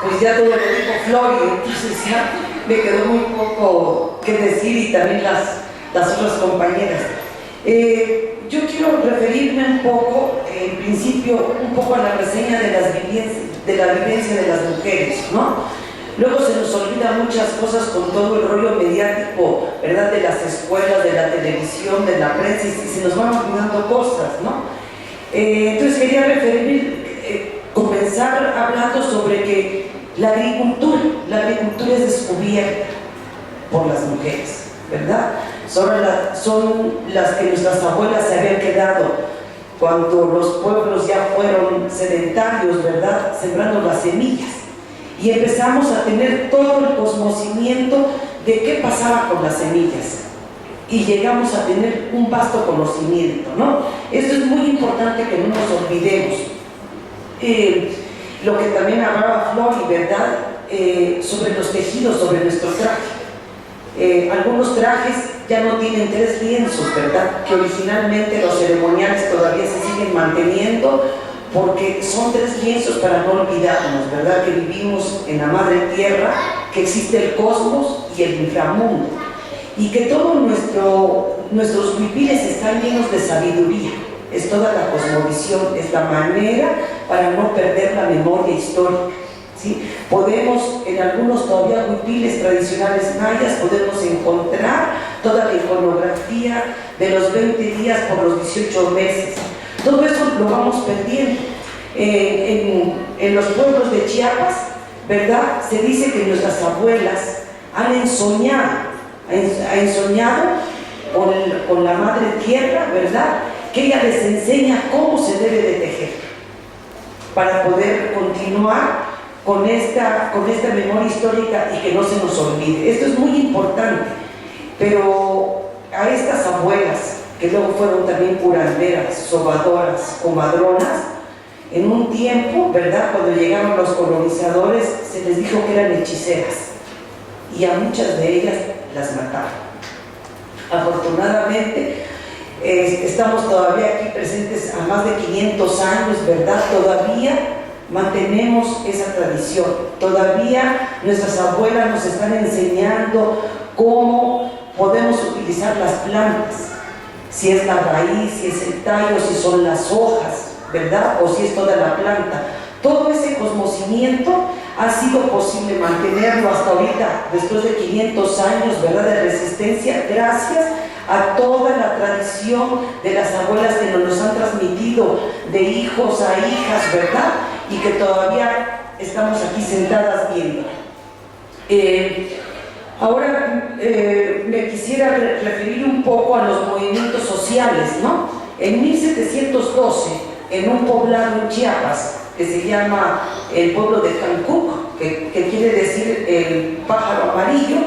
pues ya todo lo dijo Flori, entonces ya me quedó muy poco que decir, y también las otras compañeras. Yo quiero referirme un poco, en principio, un poco a la reseña de la vivencia de las mujeres, ¿no? Luego se nos olvidan muchas cosas con todo el rollo mediático, ¿verdad? De las escuelas, de la televisión, de la prensa, y se nos van olvidando cosas, ¿no? Entonces quería comenzar hablando sobre que la agricultura es descubierta por las mujeres, ¿verdad? Son las que nuestras abuelas se habían quedado cuando los pueblos ya fueron sedentarios, ¿verdad? Sembrando las semillas. Y empezamos a tener todo el conocimiento de qué pasaba con las semillas. Y llegamos a tener un vasto conocimiento, ¿no? Esto es muy importante que no nos olvidemos. Lo que también hablaba Flori, ¿verdad? Sobre los tejidos, sobre nuestro traje. Algunos trajes ya no tienen 3 lienzos, ¿verdad? Que originalmente los ceremoniales todavía se siguen manteniendo, porque son 3 lienzos para no olvidarnos, ¿verdad? Que vivimos en la madre tierra, que existe el cosmos y el inframundo, y que todos nuestros vivires están llenos de sabiduría. Es toda la cosmovisión, es la manera para no perder la memoria histórica, ¿sí? Podemos, en algunos todavía huipiles tradicionales mayas, podemos encontrar toda la iconografía de los 20 días por los 18 meses. Todo eso lo vamos perdiendo. En los pueblos de Chiapas, ¿verdad? Se dice que nuestras abuelas han ensoñado con la madre tierra, ¿verdad? Que ella les enseña cómo se debe de tejer para poder continuar con esta memoria histórica y que no se nos olvide. Esto es muy importante, pero a estas abuelas, que luego fueron también curanderas, sobadoras, comadronas, en un tiempo, ¿verdad?, cuando llegaron los colonizadores, se les dijo que eran hechiceras, y a muchas de ellas las mataron. Afortunadamente, estamos todavía aquí presentes a más de 500 años, ¿verdad? Todavía mantenemos esa tradición, todavía nuestras abuelas nos están enseñando cómo podemos utilizar las plantas, si es la raíz, si es el tallo, si son las hojas, ¿verdad? O si es toda la planta. Todo ese conocimiento ha sido posible mantenerlo hasta ahorita, después de 500 años, ¿verdad?, de resistencia, gracias a toda la tradición de las abuelas que nos han transmitido de hijos a hijas, ¿verdad?, y que todavía estamos aquí sentadas viendo. Ahora me quisiera referir un poco a los movimientos sociales, ¿no? En 1712, en un poblado en Chiapas, que se llama el pueblo de Cancuc, que quiere decir el pájaro amarillo,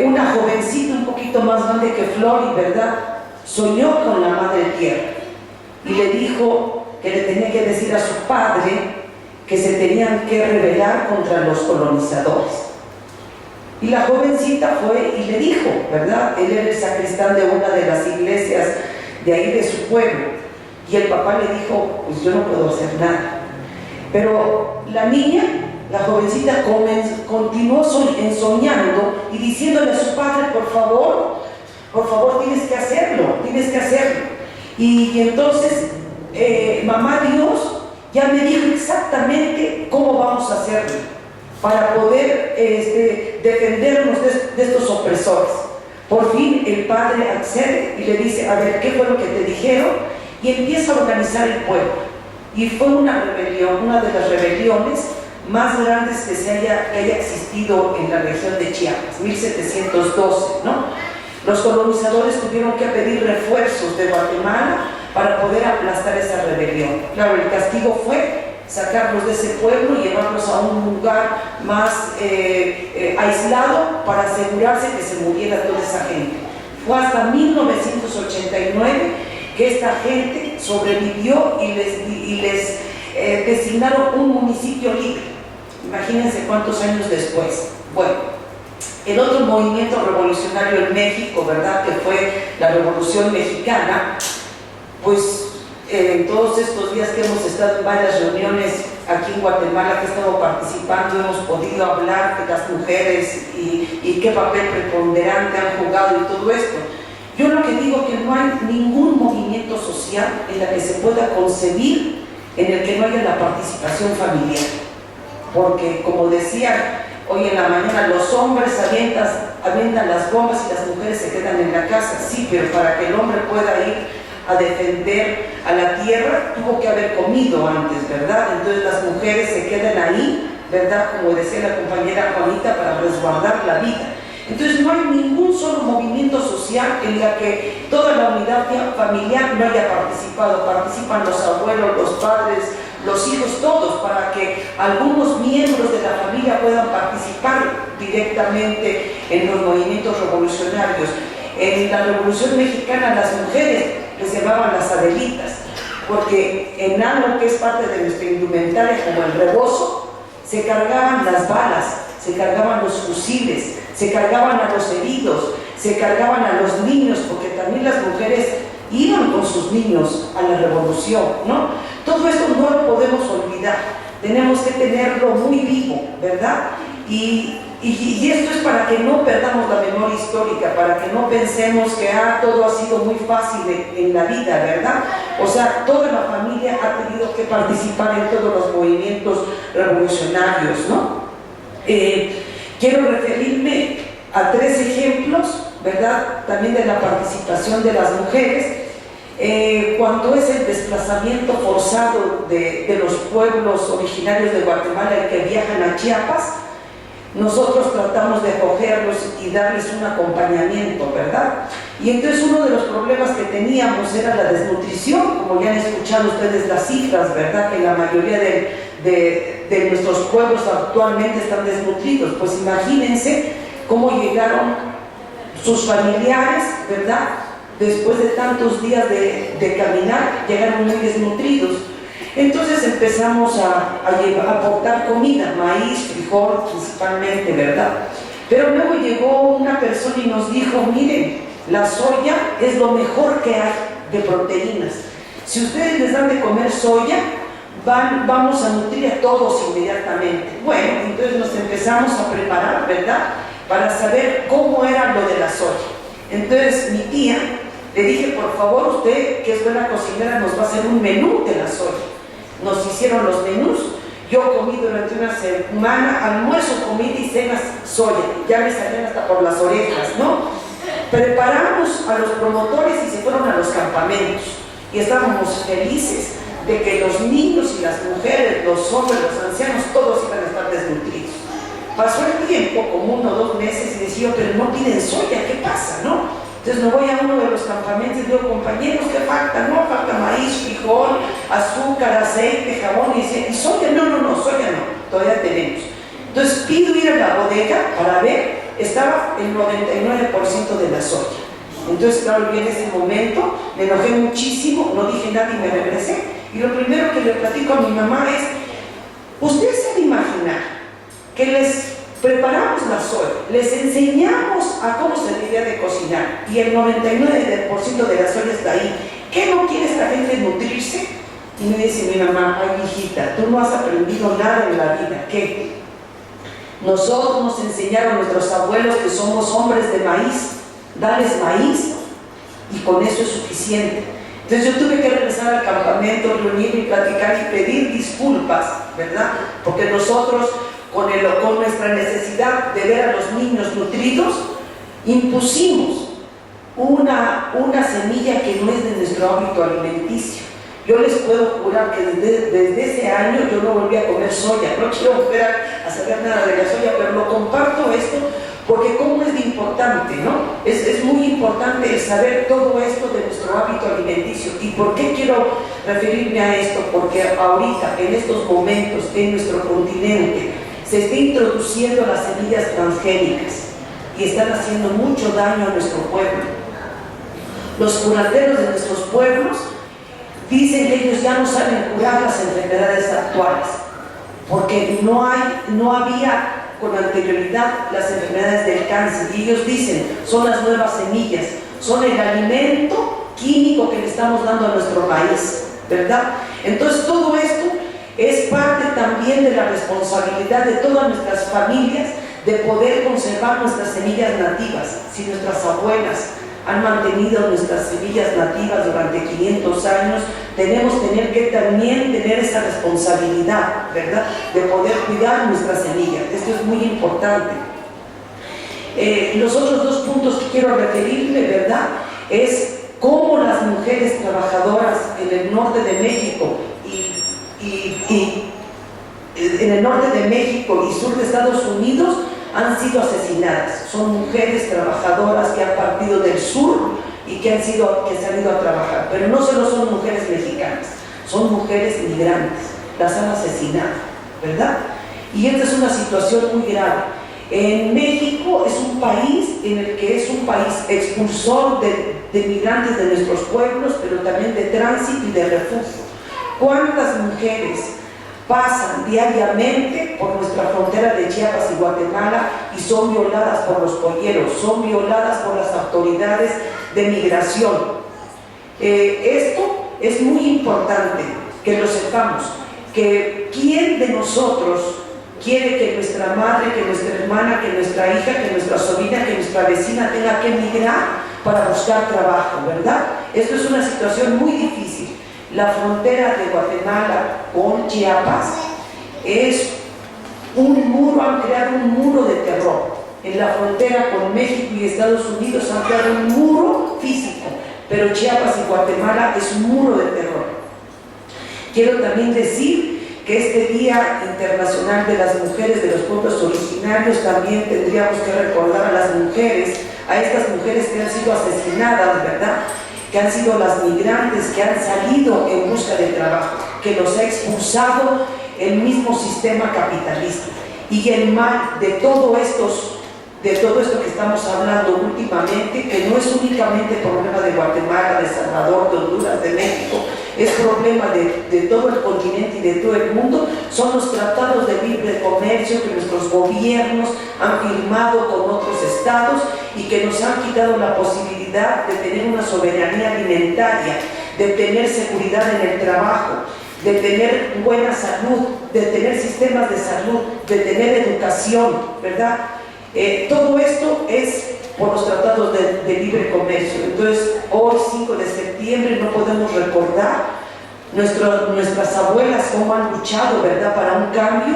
una jovencita un poquito más grande que Flori, ¿verdad?, soñó con la madre tierra y le dijo que le tenía que decir a su padre que se tenían que rebelar contra los colonizadores. Y la jovencita fue y le dijo, ¿verdad? Él era el sacristán de una de las iglesias de ahí de su pueblo. Y el papá le dijo, pues yo no puedo hacer nada. Pero la niña, la jovencita, continuó soñando y diciéndole a su padre, por favor, tienes que hacerlo. Y entonces, mamá Dios ya me dijo exactamente cómo vamos a hacerlo para poder defendernos de estos opresores. Por fin el padre accede y le dice, a ver, ¿qué fue lo que te dijeron? Y empieza a organizar el pueblo. Y fue una rebelión, una de las rebeliones más grandes que haya existido en la región de Chiapas, 1712, ¿no? Los colonizadores tuvieron que pedir refuerzos de Guatemala para poder aplastar esa rebelión. Claro, el castigo fue sacarlos de ese pueblo y llevarlos a un lugar más aislado para asegurarse que se muriera toda esa gente. Fue hasta 1989 que esta gente sobrevivió y les designaron un municipio libre. Imagínense cuántos años después. Bueno, el otro movimiento revolucionario en México, ¿verdad?, que fue la Revolución Mexicana, pues en todos estos días que hemos estado en varias reuniones aquí en Guatemala que he estado participando hemos podido hablar de las mujeres y qué papel preponderante han jugado y todo esto. Yo lo que digo es que no hay ningún movimiento social en el que se pueda concebir en el que no haya la participación familiar. Porque, como decía hoy en la mañana, los hombres avientan las bombas y las mujeres se quedan en la casa. Sí, pero para que el hombre pueda ir a defender a la tierra, tuvo que haber comido antes, ¿verdad? Entonces las mujeres se quedan ahí, ¿verdad? Como decía la compañera Juanita, para resguardar la vida. Entonces no hay ningún solo movimiento social en la que toda la unidad familiar no haya participado. Participan los abuelos, los padres, los hijos, todos, para que algunos miembros de la familia puedan participar directamente en los movimientos revolucionarios. En la Revolución Mexicana las mujeres les llamaban las adelitas, porque en algo que es parte de nuestra indumentaria, como el rebozo, se cargaban las balas, se cargaban los fusiles, se cargaban a los heridos, se cargaban a los niños, porque también las mujeres iban con sus niños a la revolución, ¿no? Todo esto no lo podemos olvidar, tenemos que tenerlo muy vivo, ¿verdad? Y esto es para que no perdamos la memoria histórica, para que no pensemos que todo ha sido muy fácil en la vida, ¿verdad? O sea, toda la familia ha tenido que participar en todos los movimientos revolucionarios, ¿no? Quiero referirme a 3 ejemplos, ¿verdad? También de la participación de las mujeres. Cuando es el desplazamiento forzado de los pueblos originarios de Guatemala que viajan a Chiapas, nosotros tratamos de acogerlos y darles un acompañamiento, ¿verdad? Y entonces uno de los problemas que teníamos era la desnutrición, como ya han escuchado ustedes las cifras, ¿verdad? Que la mayoría de nuestros pueblos actualmente están desnutridos. Pues imagínense cómo llegaron sus familiares, ¿verdad? Después de tantos días de caminar, llegaron muy desnutridos. Entonces empezamos a aportar comida, maíz, frijol principalmente, ¿verdad? Pero luego llegó una persona y nos dijo, miren, la soya es lo mejor que hay de proteínas. Si ustedes les dan de comer soya, vamos a nutrir a todos inmediatamente. Bueno, entonces nos empezamos a preparar, ¿verdad? Para saber cómo era lo de la soya. Entonces mi tía, le dije, por favor, usted que es buena cocinera, nos va a hacer un menú de la soya. Nos hicieron los menús, yo comí durante una semana, almuerzo, comida y cenas soya, ya me salían hasta por las orejas, ¿no? Preparamos a los promotores y se fueron a los campamentos y estábamos felices de que los niños y las mujeres, los hombres, los ancianos, todos iban a estar desnutridos. Pasó el tiempo, como 1 o 2 meses, y decía, pero no piden soya, ¿qué pasa, no? Entonces me voy a uno de los campamentos y digo, compañeros, ¿qué falta? No, falta maíz, frijol, azúcar, aceite, jabón, y soya. No, soya no, todavía tenemos. Entonces pido ir a la bodega para ver, estaba el 99% de la soya. Entonces, claro, en ese momento me enojé muchísimo, no dije nada y me regresé. Y lo primero que le platico a mi mamá es, ¿usted se va a imaginar que les preparamos la soya, les enseñamos a cómo se debería de cocinar y el 99% de la soya está ahí? ¿Qué no quiere esta gente nutrirse? Y me dice mi mamá, ay hijita, tú no has aprendido nada en la vida. ¿Qué? Nosotros nos enseñaron nuestros abuelos que somos hombres de maíz, darles maíz y con eso es suficiente. Entonces yo tuve que regresar al campamento, reunirme y platicar y pedir disculpas, ¿verdad? Porque nosotros con nuestra necesidad de ver a los niños nutridos, impusimos una semilla que no es de nuestro hábito alimenticio. Yo les puedo jurar que desde ese año yo no volví a comer soya, no quiero volver a saber nada de la soya, pero lo comparto esto porque cómo es de importante, ¿no? Es muy importante el saber todo esto de nuestro hábito alimenticio. ¿Y por qué quiero referirme a esto? Porque ahorita, en estos momentos, en nuestro continente, se está introduciendo las semillas transgénicas y están haciendo mucho daño a nuestro pueblo. Los curanderos de nuestros pueblos dicen que ellos ya no saben curar las enfermedades actuales, porque no había con anterioridad las enfermedades del cáncer, y ellos dicen, son las nuevas semillas, son el alimento químico que le estamos dando a nuestro maíz, ¿verdad? Entonces todo esto Es parte también de la responsabilidad de todas nuestras familias de poder conservar nuestras semillas nativas. Si nuestras abuelas han mantenido nuestras semillas nativas durante 500 años, tenemos que también tener esa responsabilidad, ¿verdad?, de poder cuidar nuestras semillas. Esto es muy importante. Los otros dos puntos que quiero referirme, ¿verdad?, es cómo las mujeres trabajadoras en el norte de México en el norte de México y sur de Estados Unidos han sido asesinadas. Son mujeres trabajadoras que han partido del sur y que se han ido a trabajar, pero no solo son mujeres mexicanas, son mujeres migrantes, las han asesinado, ¿verdad? Y esta es una situación muy grave. En México es un país en el que es un país expulsor de migrantes de nuestros pueblos, pero también de tránsito y de refugio. ¿Cuántas mujeres pasan diariamente por nuestra frontera de Chiapas y Guatemala y son violadas por los polleros, son violadas por las autoridades de migración? Esto es muy importante que lo sepamos, que quién de nosotros quiere que nuestra madre, que nuestra hermana, que nuestra hija, que nuestra sobrina, que nuestra vecina tenga que emigrar para buscar trabajo, ¿verdad? Esto es una situación muy difícil. La frontera de Guatemala con Chiapas es un muro, han creado un muro de terror. En la frontera con México y Estados Unidos han creado un muro físico, pero Chiapas y Guatemala es un muro de terror. Quiero también decir que este Día Internacional de las Mujeres de los Pueblos Originarios también tendríamos que recordar a las mujeres, a estas mujeres que han sido asesinadas, ¿verdad?, que han sido las migrantes, que han salido en busca de trabajo, que los ha expulsado el mismo sistema capitalista. Y el mal de todo esto que estamos hablando últimamente, que no es únicamente problema de Guatemala, de Salvador, de Honduras, de México, es problema de todo el continente y de todo el mundo, son los tratados de libre comercio que nuestros gobiernos han firmado con otros estados y que nos han quitado la posibilidad de tener una soberanía alimentaria, de tener seguridad en el trabajo, de tener buena salud, de tener sistemas de salud, de tener educación, ¿verdad? Todo esto es por los tratados de libre comercio. Entonces, hoy 5 de septiembre no podemos recordar nuestras abuelas cómo han luchado, ¿verdad?, para un cambio,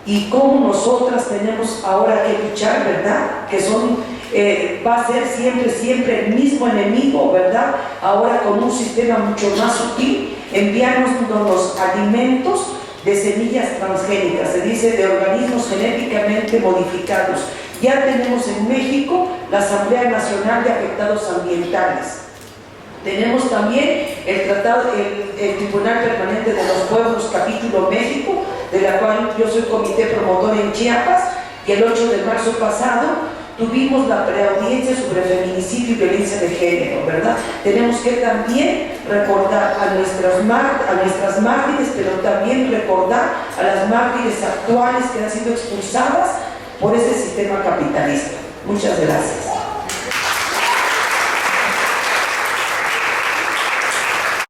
y cómo nosotras tenemos ahora que luchar, ¿verdad?, que va a ser siempre el mismo enemigo, ¿verdad?, ahora con un sistema mucho más sutil, enviándonos alimentos de semillas transgénicas, se dice de organismos genéticamente modificados. Ya tenemos en México la Asamblea Nacional de Afectados Ambientales. Tenemos también el Tribunal Permanente de los Pueblos, capítulo México, de la cual yo soy comité promotor en Chiapas, y el 8 de marzo pasado tuvimos la preaudiencia sobre feminicidio y violencia de género, ¿verdad? Tenemos que también recordar a nuestras mártires, pero también recordar a las mártires actuales que han sido expulsadas por ese sistema capitalista. Muchas gracias.